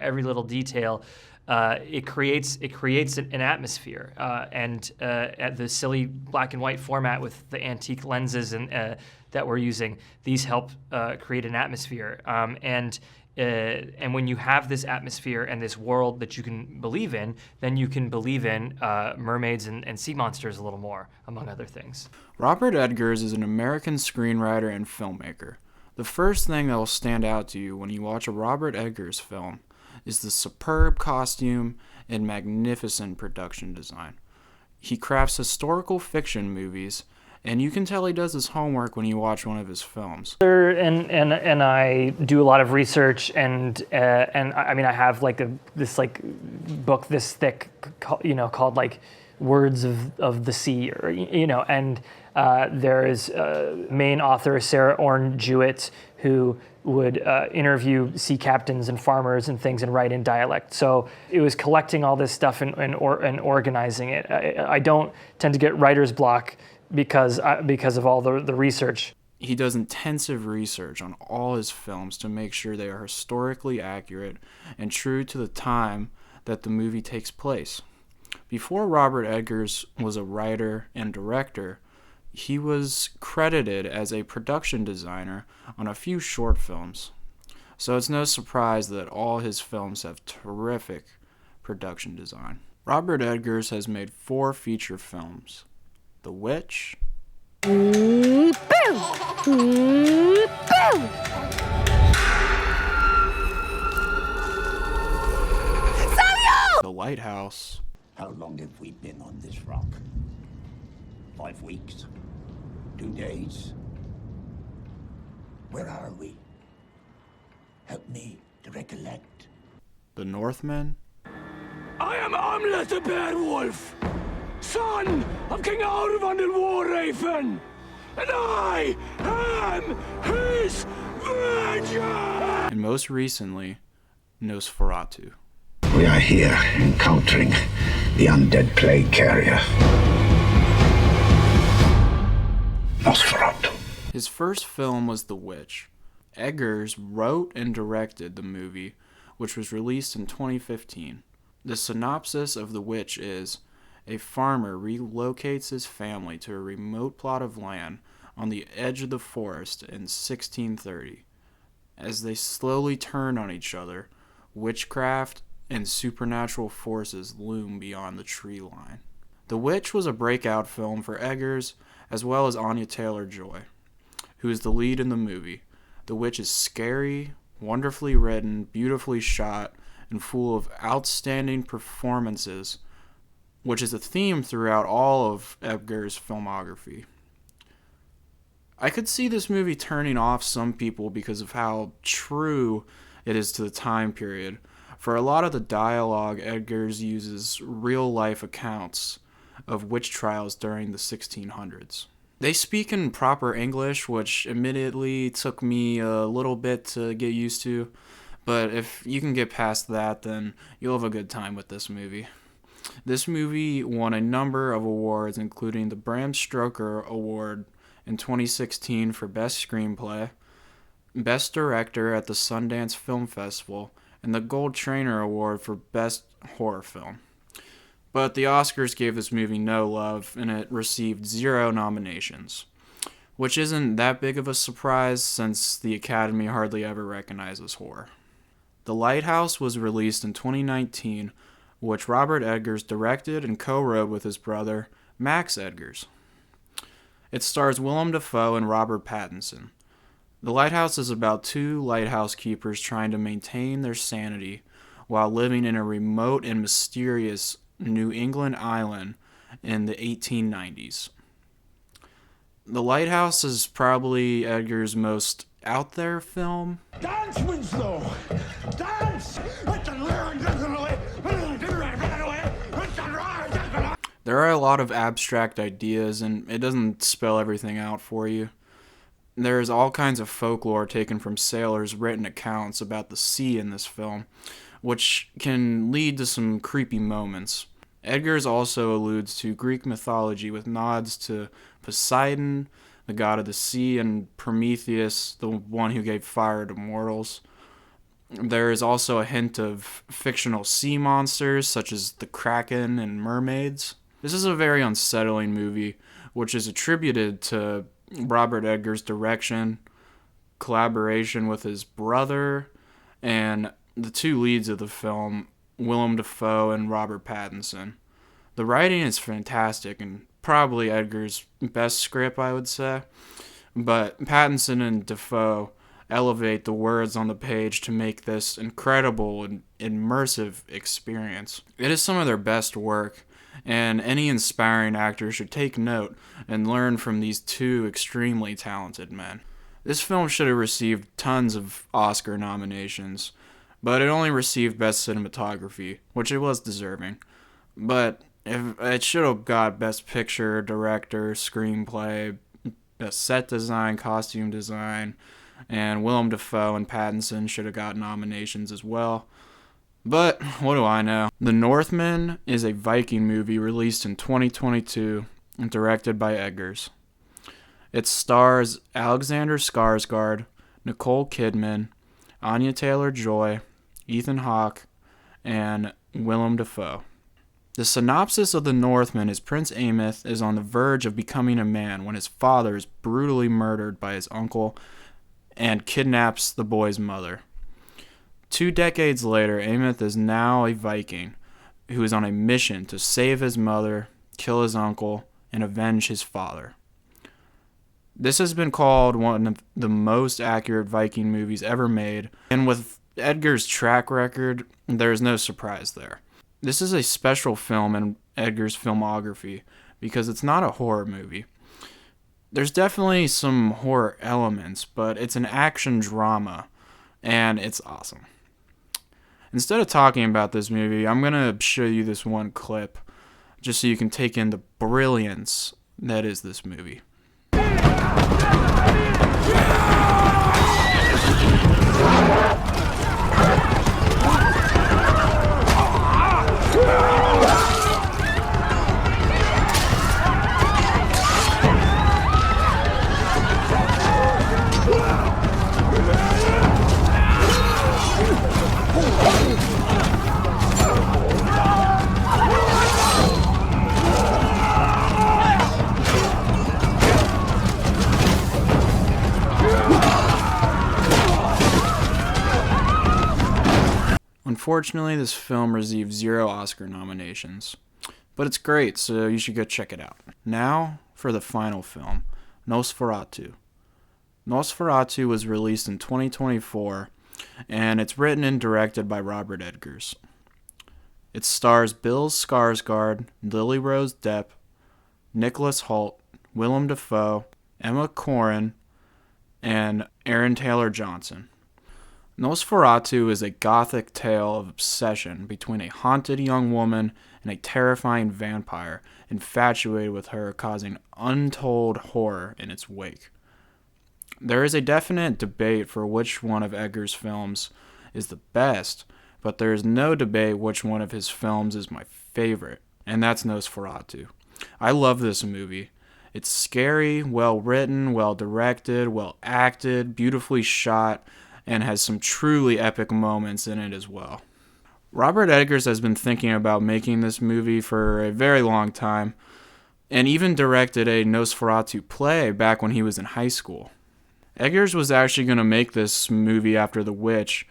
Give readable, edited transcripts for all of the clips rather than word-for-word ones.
every little detail. It creates an atmosphere, and at the silly black and white format with the antique lenses and that we're using, these help create an atmosphere. And when you have this atmosphere and this world that you can believe in, then you can believe in mermaids and sea monsters a little more, among other things. Robert Eggers is an American screenwriter and filmmaker. The first thing that will stand out to you when you watch a Robert Eggers film is the superb costume and magnificent production design. He crafts historical fiction movies, and you can tell he does his homework when you watch one of his films. And I do a lot of research, and I mean I have like this book this thick, called like Words of the Sea, or and there is main author Sarah Orne Jewett, who would interview sea captains and farmers and things and write in dialect. So it was collecting all this stuff and organizing it. I don't tend to get writer's block because of all the research. He does intensive research on all his films to make sure they are historically accurate and true to the time that the movie takes place. Before Robert Eggers was a writer and director, he was credited as a production designer on a few short films. So it's no surprise that all his films have terrific production design. Robert Eggers has made 4 feature films: The Witch, Boo! Boo! The Lighthouse, How long have we been on this rock? 5 weeks? 2 days? Where are we? Help me to recollect. The Northman, I am Amlet the Beowulf, son of King Arvan and Warraven, and I am his vengeance! and most recently, Nosferatu. We are here encountering the undead plague carrier. Nosferatu. His first film was The Witch. Eggers wrote and directed the movie, which was released in 2015. The synopsis of The Witch is: a farmer relocates his family to a remote plot of land on the edge of the forest in 1630. As they slowly turn on each other, witchcraft and supernatural forces loom beyond the tree line. The Witch was a breakout film for Eggers, as well as Anya Taylor-Joy, who is the lead in the movie. The Witch is scary, wonderfully written, beautifully shot, and full of outstanding performances, which is a theme throughout all of Eggers' filmography. I could see this movie turning off some people because of how true it is to the time period. For a lot of the dialogue, Eggers uses real-life accounts of witch trials during the 1600s. They speak in proper English, which admittedly took me a little bit to get used to, but if you can get past that, then you'll have a good time with this movie. This movie won a number of awards, including the Bram Stoker Award in 2016 for Best Screenplay, Best Director at the Sundance Film Festival, and the Gold Trainer Award for Best Horror Film. But the Oscars gave this movie no love, and it received 0 nominations, which isn't that big of a surprise since the Academy hardly ever recognizes horror. The Lighthouse was released in 2019, which Robert Eggers directed and co-wrote with his brother, Max Eggers. It stars Willem Dafoe and Robert Pattinson. The Lighthouse is about 2 lighthouse keepers trying to maintain their sanity while living in a remote and mysterious New England island in the 1890s. The Lighthouse is probably Eggers' most out there film. Dance, Winslow! Dance! There are a lot of abstract ideas, and it doesn't spell everything out for you. There is all kinds of folklore taken from sailors' written accounts about the sea in this film, which can lead to some creepy moments. Eggers also alludes to Greek mythology with nods to Poseidon, the god of the sea, and Prometheus, the one who gave fire to mortals. There is also a hint of fictional sea monsters such as the Kraken and mermaids. This is a very unsettling movie, which is attributed to Robert Eggers' direction, collaboration with his brother, and the two leads of the film, Willem Dafoe and Robert Pattinson. The writing is fantastic and probably Eggers' best script, I would say, but Pattinson and Dafoe elevate the words on the page to make this incredible and immersive experience. It is some of their best work, and any inspiring actor should take note and learn from these two extremely talented men. This film should have received tons of Oscar nominations, but it only received Best Cinematography, which it was deserving. But it should have got Best Picture, Director, Screenplay, Best Set Design, Costume Design, and Willem Dafoe and Pattinson should have got nominations as well. But what do I know? The Northman is a Viking movie released in 2022 and directed by Eggers. It stars Alexander Skarsgård, Nicole Kidman, Anya Taylor-Joy, Ethan Hawke, and Willem Dafoe. The synopsis of The Northman is Prince Ameth is on the verge of becoming a man when his father is brutally murdered by his uncle and kidnaps the boy's mother. 2 decades later, Ameth is now a Viking who is on a mission to save his mother, kill his uncle, and avenge his father. This has been called one of the most accurate Viking movies ever made, and with Eggers' track record, there's no surprise there. This is a special film in Eggers' filmography because it's not a horror movie. There's definitely some horror elements, but it's an action drama, and it's awesome. Instead of talking about this movie, I'm going to show you this one clip just so you can take in the brilliance that is this movie. Unfortunately, this film received 0 Oscar nominations, but it's great, so you should go check it out. Now, for the final film, Nosferatu. Nosferatu was released in 2024, and it's written and directed by Robert Eggers. It stars Bill Skarsgård, Lily Rose Depp, Nicholas Hoult, Willem Dafoe, Emma Corrin, and Aaron Taylor Johnson. Nosferatu is a gothic tale of obsession between a haunted young woman and a terrifying vampire infatuated with her, causing untold horror in its wake. There is a definite debate for which one of Eggers' films is the best, but there is no debate which one of his films is my favorite, and that's Nosferatu. I love this movie. It's scary, well written, well directed, well acted, beautifully shot, and has some truly epic moments in it as well. Robert Eggers has been thinking about making this movie for a very long time, and even directed a Nosferatu play back when he was in high school. Eggers was actually going to make this movie after The Witch,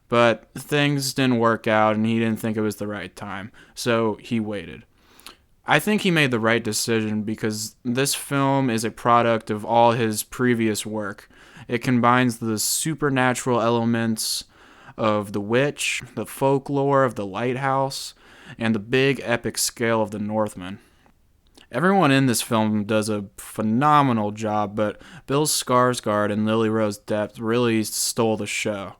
but things didn't work out and he didn't think it was the right time, so he waited. I think he made the right decision because this film is a product of all his previous work. It combines the supernatural elements of The Witch, the folklore of The Lighthouse, and the big epic scale of The Northman. Everyone in this film does a phenomenal job, but Bill Skarsgård and Lily Rose Depp really stole the show.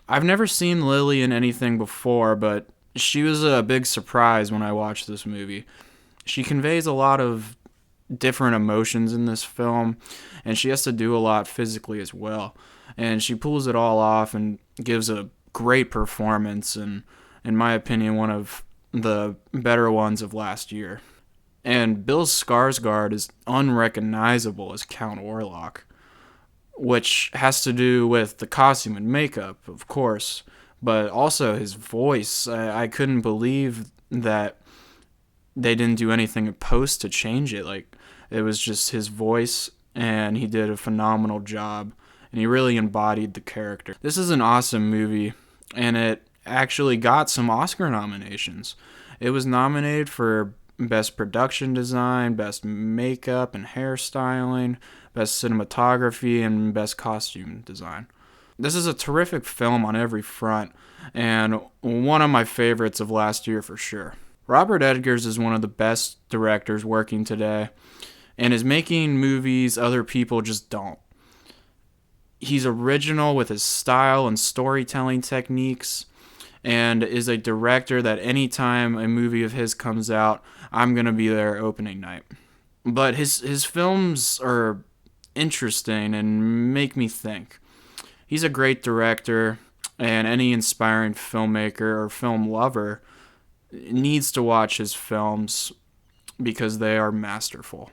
I've never seen Lily in anything before, but she was a big surprise when I watched this movie. She conveys a lot of different emotions in this film, and she has to do a lot physically as well. And she pulls it all off and gives a great performance, and in my opinion, one of the better ones of last year. And Bill Skarsgård is unrecognizable as Count Orlok. which has to do with the costume and makeup, of course, but also his voice. I couldn't believe that they didn't do anything in post to change it. Like, it was just his voice, and he did a phenomenal job, and he really embodied the character. This is an awesome movie, and it actually got some Oscar nominations. It was nominated for Best Production Design, Best Makeup and Hairstyling, Best Cinematography, and Best Costume Design. This is a terrific film on every front, and one of my favorites of last year for sure. Robert Eggers is one of the best directors working today, and is making movies other people just don't. He's original with his style and storytelling techniques, and is a director that anytime a movie of his comes out, I'm going to be there opening night. But his films are interesting and make me think. He's a great director, and any inspiring filmmaker or film lover needs to watch his films because they are masterful.